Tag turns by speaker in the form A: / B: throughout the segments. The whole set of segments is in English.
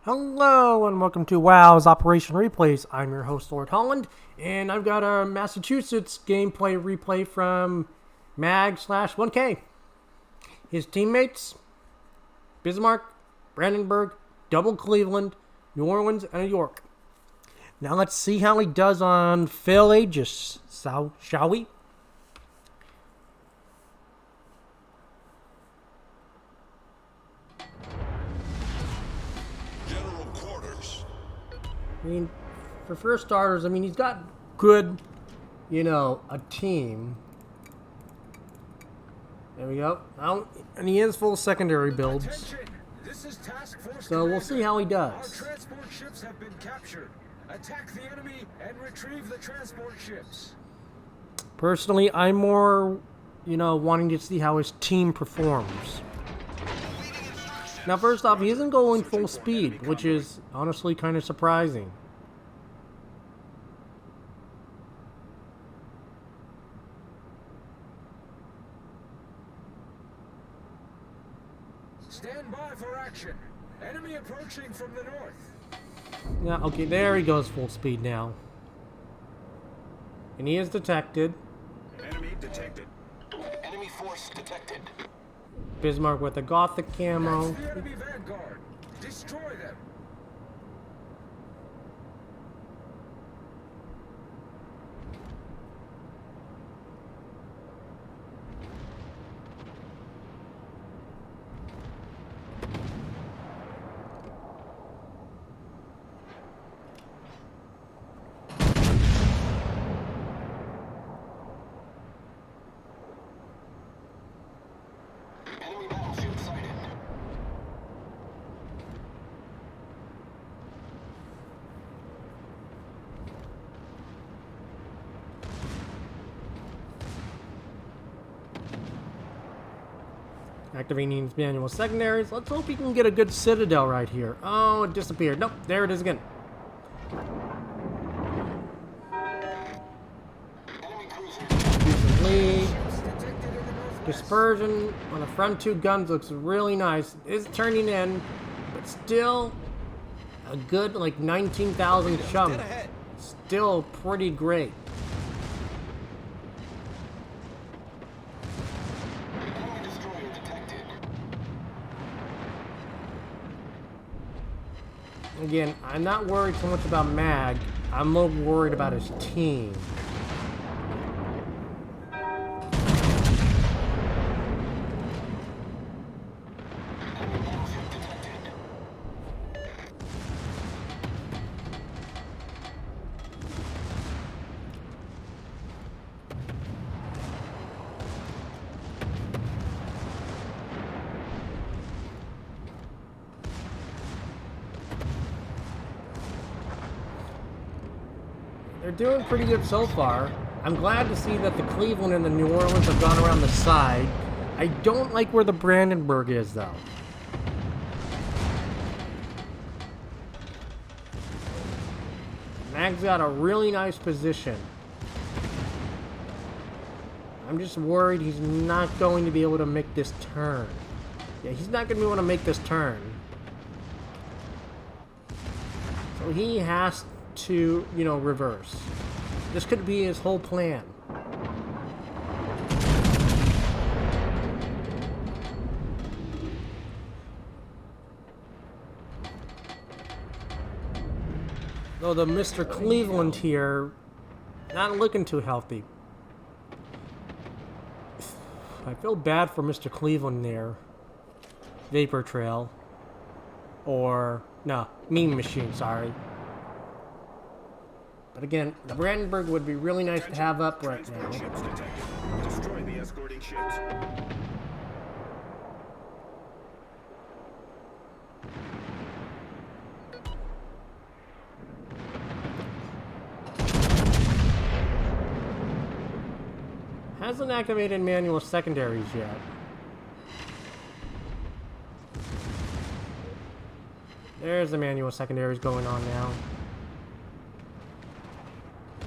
A: Hello and welcome to WOW's Operation Replays. I'm your host, Lord Holland, and I've got a Massachusetts gameplay replay from Mag-1K. His teammates, Bismarck, Brandenburg, Double Cleveland, New Orleans, and New York. Now let's see how he does on Fail Aegis, shall we? I mean, for first starters, he's got good, a team. There we go. And he is full secondary builds. So we'll see how he does.
B: Our transport ships have been captured. Attack the enemy and retrieve the transport ships.
A: Personally, I'm more, wanting to see how his team performs. Now, first off, he isn't going full speed, which is honestly kind of surprising.
B: Stand by for action. Enemy approaching from the north.
A: Yeah, okay, there he goes full speed now. And he is detected.
B: Enemy detected. Enemy force detected.
A: Bismarck with the Gothic camo.
B: That's the enemy vanguard. Destroy them. Enemy battleship sighted.
A: Activating his manual secondaries. Let's hope he can get a good citadel right here. Oh, it disappeared. Nope, there it is again.
B: Enemy cruiser.
A: Use the lead. Dispersion on the front two guns looks really nice. It is turning in, but still a good like 19,000 chum. Still pretty great.
B: Enemy destroyer detected.
A: Again, I'm not worried so much about Mag. I'm more worried about his team.
B: Enemy battleship detected.
A: They're doing pretty good so far. I'm glad to see that the Cleveland and the New Orleans have gone around the side. I don't like where the Brandenburg is, though. Mag's got a really nice position. I'm just worried he's not going to be able to make this turn. Yeah, he's not going to be able to make this turn. So he has to, reverse. This could be his whole plan. Though the Mr. Cleveland here, not looking too healthy. I feel bad for Mr. Cleveland there. Vapor Trail. Or, no, Meme Machine, sorry. But again, the Brandenburg would be really nice to have up right now.
B: Ships detected. Destroy the escorting ships.
A: Hasn't activated manual secondaries yet. There's the manual secondaries going on now.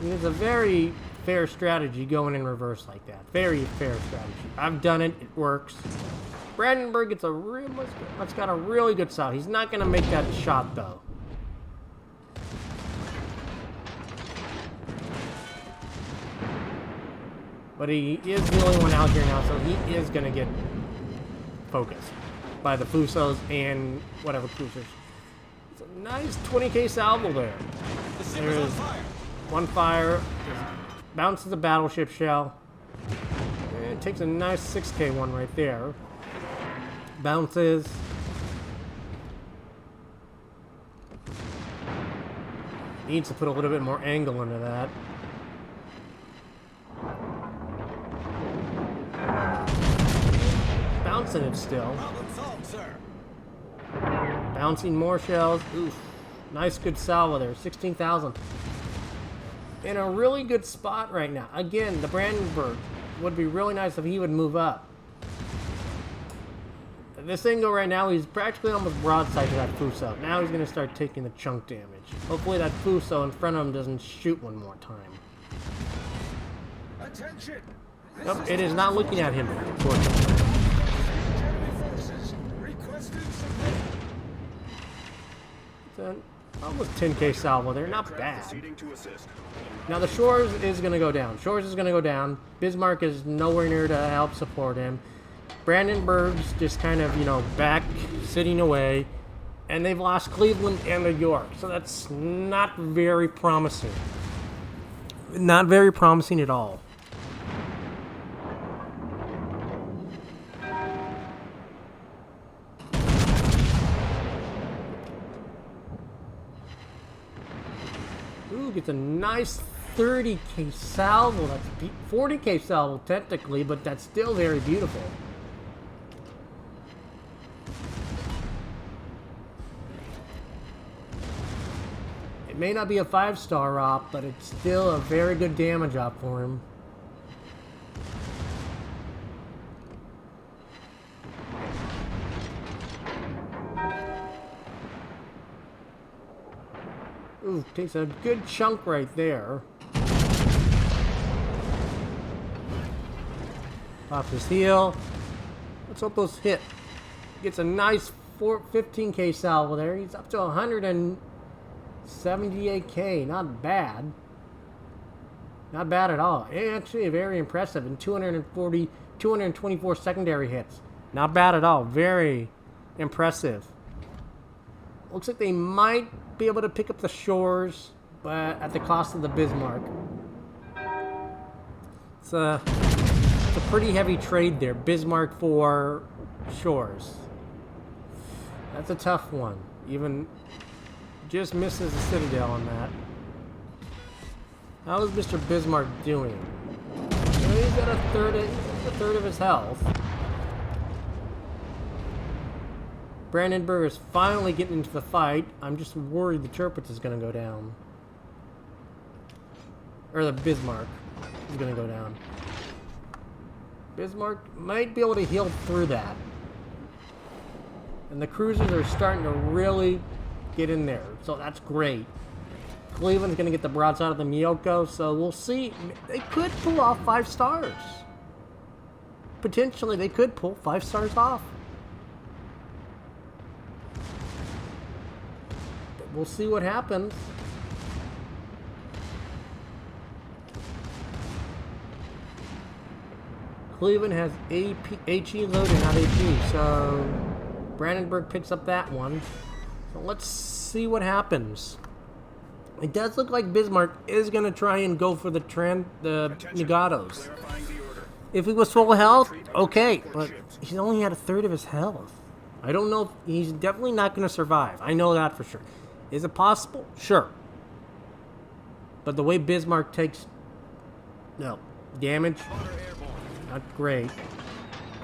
A: It's a very fair strategy going in reverse like that. Very fair strategy. I've done it. It works. Brandenburg gets that's got a really good salvo. He's not going to make that shot, though. But he is the only one out here now, so he is going to get focused by the Fusos and whatever cruisers. It's a nice 20k salvo there. There's one fire, bounces a battleship shell, and takes a nice 6k one right there. Bounces. Needs to put a little bit more angle into that. Bouncing it still. Bouncing more shells. Oof. Nice good salvo there. 16,000. In a really good spot right now. Again, the Brandenburg would be really nice if he would move up. This angle right now, he's practically almost broadside to that Fuso. Now he's going to start taking the chunk damage. Hopefully that Fuso in front of him doesn't shoot one more time.
B: Attention!
A: Nope, it is not looking at him, unfortunately. It's an almost 10k salvo there, not bad. Now the Shores is going to go down. Shores is going to go down. Bismarck is nowhere near to help support him. Brandenburg's just kind of, you know, back, sitting away. And they've lost Cleveland and New York. So that's not very promising. Not very promising at all. Ooh, gets a nice 30k salvo. That's 40k salvo technically, but that's still very beautiful. It may not be a 5-star op, but it's still a very good damage op for him. Ooh, takes a good chunk right there. Pops his heel. Let's hope those hit. Gets a nice 15k salvo there. He's up to 178k. Not bad. Not bad at all. Actually, very impressive. And 224 secondary hits. Not bad at all. Very impressive. Looks like they might be able to pick up the Shores, but at the cost of the Bismarck. It's a pretty heavy trade there. Bismarck for Shores. That's a tough one. Even just misses the Citadel on that. How is Mr. Bismarck doing? Well, he's got a third of his health. Brandenburg is finally getting into the fight. I'm just worried the Tirpitz is going to go down. Or the Bismarck is going to go down. Bismarck might be able to heal through that. And the cruisers are starting to really get in there. So that's great. Cleveland's going to get the broadside of the Miyoko. So we'll see. They could pull off 5 stars. Potentially they could pull 5 stars off. We'll see what happens. Cleveland has HE loaded, not AP, so Brandenburg picks up that one. So let's see what happens. It does look like Bismarck is going to try and go for the Negatos. If he was full health, okay, but he's only had a third of his health. I don't know if he's definitely not going to survive. I know that for sure. Is it possible? Sure. But the way Bismarck takes damage, not great.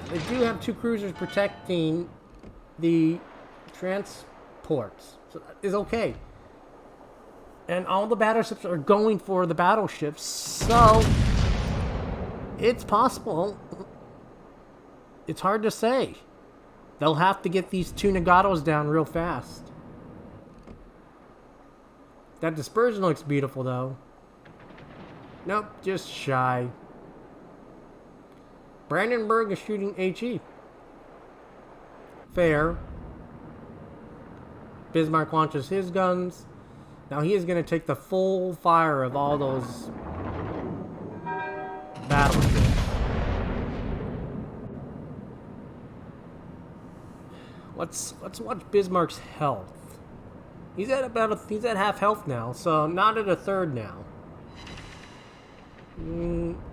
A: They do have 2 cruisers protecting the transports, so that is okay. And all the battleships are going for the battleships, so it's possible. It's hard to say. They'll have to get these 2 Negatos down real fast. That dispersion looks beautiful, though. Nope, just shy. Brandenburg is shooting HE. Fair. Bismarck launches his guns. Now he is going to take the full fire of all those battleships. Let's watch Bismarck's health. He's at half health now, so not at a third now.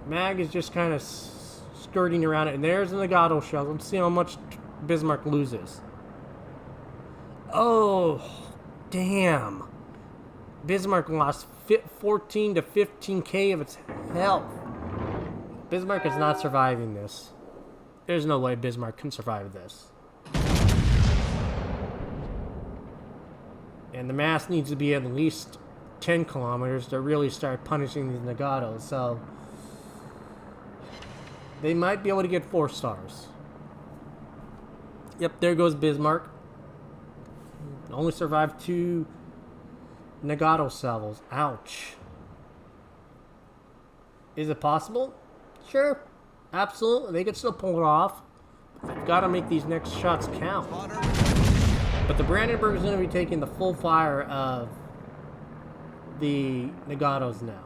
A: Mag is just kind of skirting around it, and there's the Nagato shell. Let's see how much Bismarck loses. Oh, damn. Bismarck lost 14 to 15k of its health. Bismarck is not surviving this. There's no way Bismarck can survive this. And the mass needs to be at least 10 kilometers to really start punishing these Nagatos, so they might be able to get 4 stars. Yep, there goes Bismarck. Only survived 2 Nagato salvos. Ouch. Is it possible? Sure. Absolutely. They could still pull it off. But they've got to make these next shots count. But the Brandenburg is going to be taking the full fire of the Nagatos now.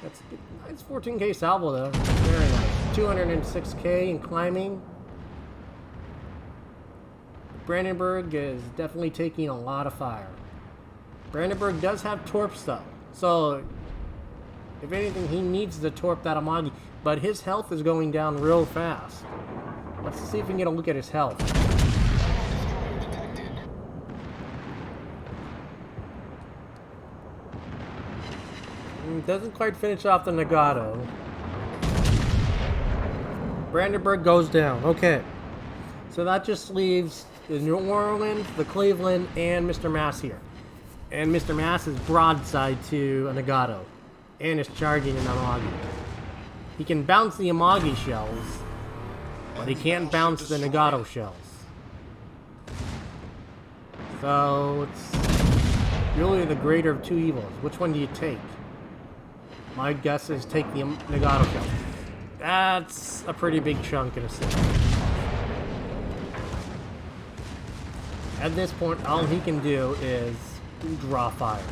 A: That's a good, nice 14k salvo though. Very nice. 206k and climbing. Brandenburg is definitely taking a lot of fire. Brandenburg does have torps though. So, if anything, he needs to torp that Amagi. But his health is going down real fast. Let's see if we can get a look at his health. Doesn't quite finish off the Nagato. Brandenburg goes down. Okay. So that just leaves the New Orleans, the Cleveland, and Mr. Mass here. And Mr. Mass is broadside to a Nagato. And is charging an Amagi. He can bounce the Amagi shells, but he can't bounce the Nagato shells. So it's really the greater of two evils. Which one do you take? My guess is take the Nagato shell. That's a pretty big chunk in a city. At this point, all he can do is draw fire.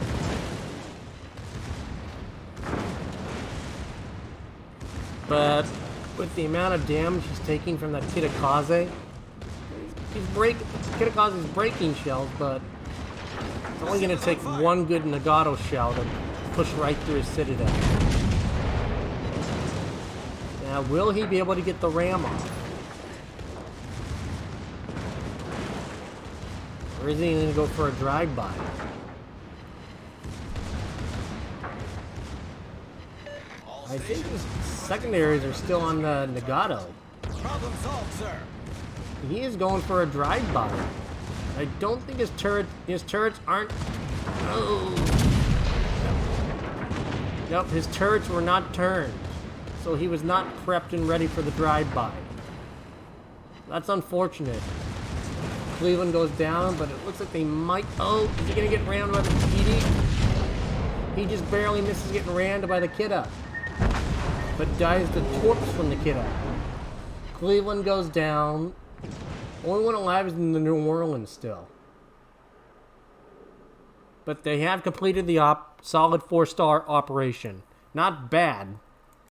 A: But with the amount of damage he's taking from that Kitakaze, Kitakaze's breaking shells, but it's only going to take one good Nagato shell to push right through his citadel. Now, will he be able to get the ram off? Or is he going to go for a drive-by? I think his secondaries are still on the Nagato.
B: Problem solved, sir.
A: He is going for a drive-by. I don't think his turrets aren't... Oh. Nope, his turrets were not turned. So he was not prepped and ready for the drive-by. That's unfortunate. Cleveland goes down, but it looks like they might... Oh, is he going to get rammed by the TD? He just barely misses getting rammed by the Kidda. But dies the torps from the Kidda. Cleveland goes down. Only one alive is in the New Orleans still. But they have completed the solid 4-star operation. Not bad.